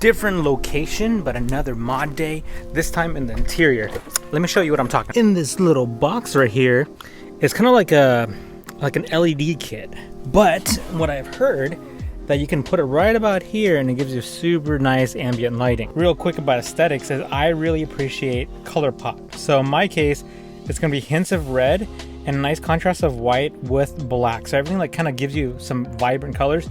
Different location, but another mod day, this time in the interior. Let me show you what I'm talking about. In this little box right here, it's kind of like an LED kit. But what I've heard, that you can put it right about here and it gives you super nice ambient lighting. Real quick about aesthetics is I really appreciate color pop. So in my case, it's gonna be hints of red and a nice contrast of white with black. So everything like kind of gives you some vibrant colors.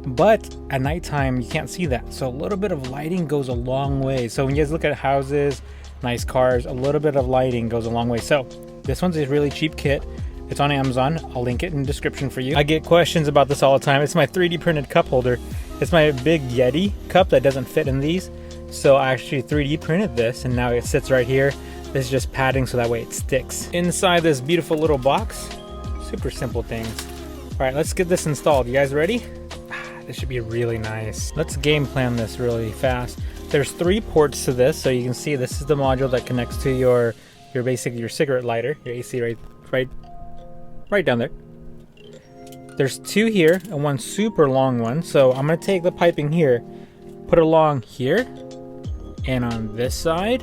But at nighttime, you can't see that. So a little bit of lighting goes a long way. So when you guys look at houses, nice cars, a little bit of lighting goes a long way. So this one's a really cheap kit. It's on Amazon. I'll link it in the description for you. I get questions about this all the time. It's my 3D printed cup holder. It's my big Yeti cup that doesn't fit in these. So I actually 3D printed this and now it sits right here. This is just padding so that way it sticks. Inside this beautiful little box, super simple things. All right, let's get this installed. You guys ready? This should be really nice. Let's game plan this really fast. There's 3 ports to this, so you can see this is the module that connects to your cigarette lighter, your AC right down there. There's 2 here and 1 super long one. So I'm gonna take the piping here, put it along here, and on this side,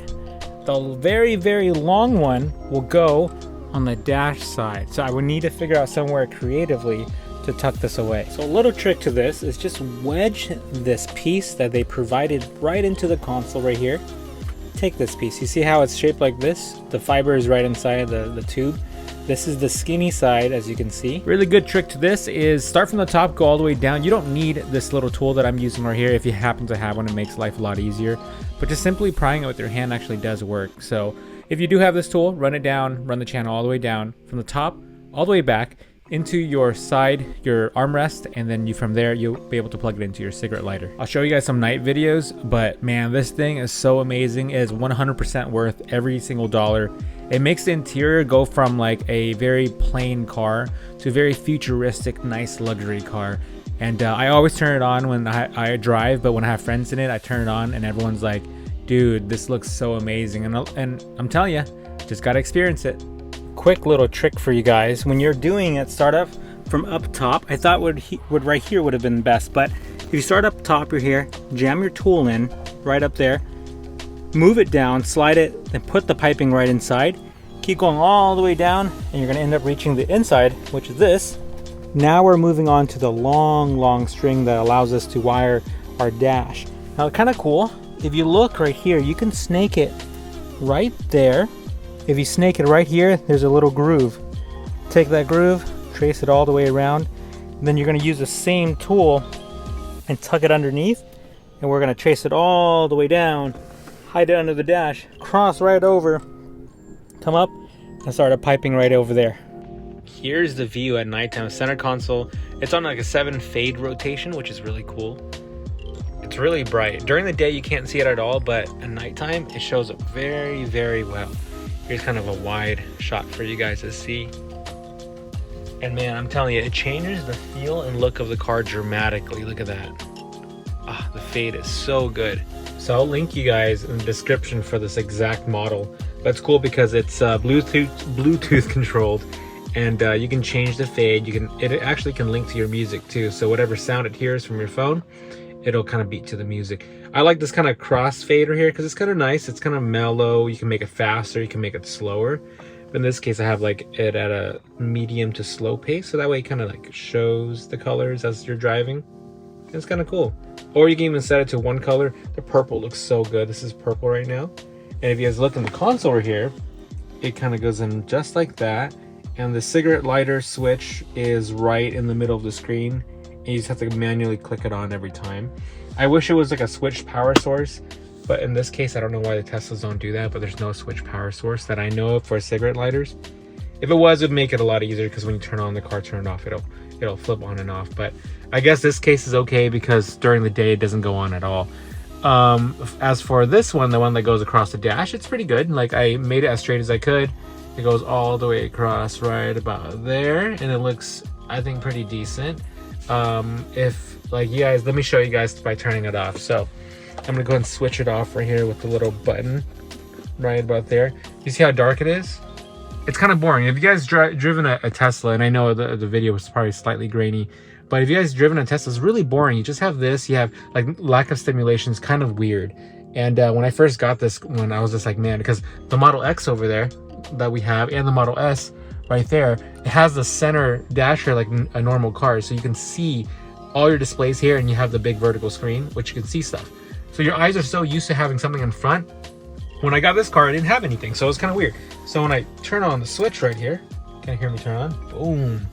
the very, very long one will go on the dash side. So I would need to figure out somewhere creatively to tuck this away. So a little trick to this is just wedge this piece that they provided right into the console right here. Take this piece, you see how it's shaped like this? The fiber is right inside the tube. This is the skinny side, as you can see. Really good trick to this is start from the top, go all the way down. You don't need this little tool that I'm using right here. If you happen to have one, it makes life a lot easier. But just simply prying it with your hand actually does work. So if you do have this tool, run it down, run the channel all the way down, from the top all the way back, into your side, your armrest, and then from there you'll be able to plug it into your cigarette lighter. I'll show you guys some night videos, but man, this thing is so amazing. It is 100% worth every single dollar. It makes the interior go from like a very plain car to a very futuristic, nice luxury car. And I always turn it on when I drive, but when I have friends in it, I turn it on and everyone's like, dude, this looks so amazing. And I'm telling you, just gotta experience it. Quick little trick for you guys. When you're doing it, start up from up top. I thought would right here would have been best, but if you start up top, you're here, jam your tool in right up there, move it down, slide it, then put the piping right inside. Keep going all the way down, and you're gonna end up reaching the inside, which is this. Now we're moving on to the long string that allows us to wire our dash. Now, kind of cool. If you look right here, you can snake it right there. If you snake it right here, there's a little groove. Take that groove, trace it all the way around, and then you're gonna use the same tool and tuck it underneath, and we're gonna trace it all the way down, hide it under the dash, cross right over, come up, and start a piping right over there. Here's the view at nighttime. Center console. It's on like a 7 fade rotation, which is really cool. It's really bright. During the day, you can't see it at all, but at nighttime, it shows up very, very well. Here's kind of a wide shot for you guys to see. And man, I'm telling you, it changes the feel and look of the car dramatically. Look at that. Ah, the fade is so good. So I'll link you guys in the description for this exact model. That's cool because it's Bluetooth controlled, and you can change the fade. It actually can link to your music too. So whatever sound it hears from your phone, it'll kind of beat to the music. I like this kind of cross fader here because it's kind of nice. It's kind of mellow. You can make it faster, you can make it slower. But in this case, I have like it at a medium to slow pace, so that way it kind of like shows the colors as you're driving. It's kind of cool. Or you can even set it to one color. The purple looks so good. This is purple right now. And if you guys look in the console right here, it kind of goes in just like that. And the cigarette lighter switch is right in the middle of the screen. And you just have to manually click it on every time. I wish it was like a switched power source, but in this case, I don't know why the Teslas don't do that, but there's no switch power source that I know of for cigarette lighters. If it was, it would make it a lot easier because when you turn on the car, turn it off, it'll flip on and off. But I guess this case is okay because during the day, it doesn't go on at all. As for this one, the one that goes across the dash, it's pretty good. Like I made it as straight as I could. It goes all the way across right about there, and it looks, I think, pretty decent. If you guys, let me show you guys by turning it off. So I'm gonna go ahead and switch it off right here with the little button right about there. You see how dark it is? It's kind of boring. If you guys driven a Tesla, and I know the video was probably slightly grainy, But if you guys driven a Tesla, it's really boring. You just have this, you have like lack of stimulation. It's kind of weird. And when I first got this one, I was just like, man, because the Model X over there that we have and the Model S right there, it has the center dasher like a normal car. So you can see all your displays here, and you have the big vertical screen, which you can see stuff. So your eyes are so used to having something in front. When I got this car, I didn't have anything. So it was kind of weird. So when I turn on the switch right here, can you hear me turn on? Boom.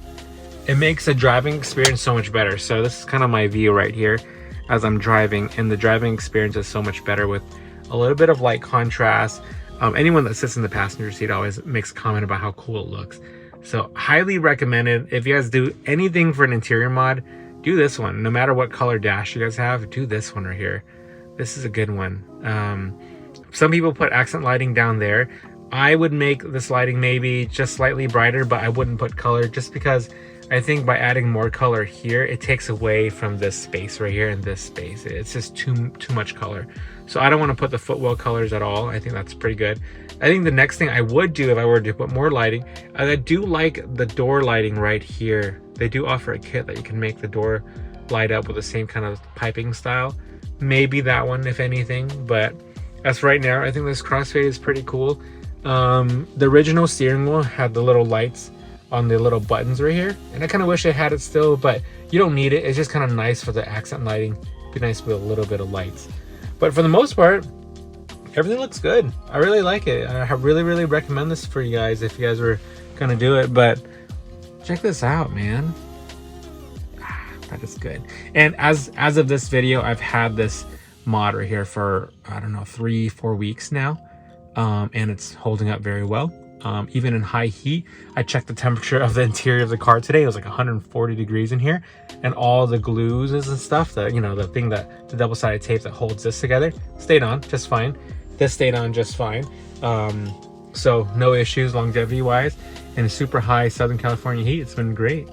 It makes the driving experience so much better. So this is kind of my view right here as I'm driving, and the driving experience is so much better with a little bit of light contrast. Anyone that sits in the passenger seat always makes a comment about how cool it looks. So highly recommended. If you guys do anything for an interior mod, do this one. No matter what color dash you guys have, do this one right here. This is a good one. Some people put accent lighting down there. I would make this lighting maybe just slightly brighter, but I wouldn't put color, just because I think by adding more color here, it takes away from this space right here and this space. It's just too much color. So I don't want to put the footwell colors at all. I think that's pretty good. I think the next thing I would do if I were to put more lighting, I do like the door lighting right here. They do offer a kit that you can make the door light up with the same kind of piping style. Maybe that one, if anything, but as right now, I think this crossfade is pretty cool. The original steering wheel had the little lights on the little buttons right here, and I kind of wish I had it still, but you don't need it. It's just kind of nice for the accent lighting. It'd be nice with a little bit of lights, but for the most part, everything looks good. I really like it. I really recommend this for you guys if you guys were gonna do it. But check this out, man. That is good. And as of this video, I've had this mod right here for, I don't know, 3-4 weeks now, and it's holding up very well. Even in high heat. I checked the temperature of the interior of the car today. It was like 140 degrees in here, and all the glues and stuff, that, you know, the thing that the double-sided tape that holds this together stayed on just fine. This stayed on just fine. So no issues longevity wise, and super high Southern California heat. It's been great.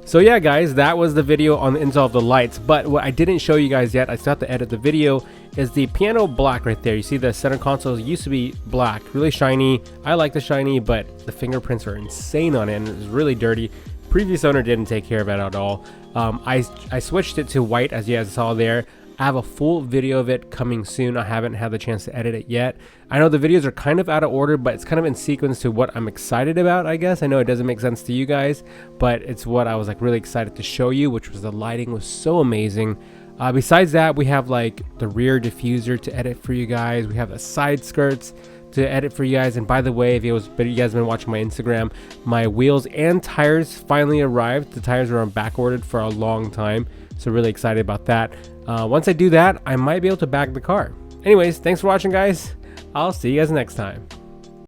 So yeah, guys, that was the video on the install of the lights. But what I didn't show you guys yet, I still have to edit the video, is the piano black right there. You see the center console used to be black, really shiny. I like the shiny, but the fingerprints are insane on it, and it was really dirty. Previous owner didn't take care of it at all. I switched it to white, as you guys saw there. I have a full video of it coming soon. I haven't had the chance to edit it yet. I know the videos are kind of out of order, but it's kind of in sequence to what I'm excited about, I guess. I know it doesn't make sense to you guys, but it's what I was like really excited to show you, which was the lighting was so amazing. Besides that, we have like the rear diffuser to edit for you guys. We have the side skirts to edit for you guys. And by the way, if you guys have been watching my Instagram, my wheels and tires finally arrived. The tires were on back ordered for a long time, so really excited about that. Once I do that, I might be able to bag the car. Anyways, thanks for watching, guys. I'll see you guys next time.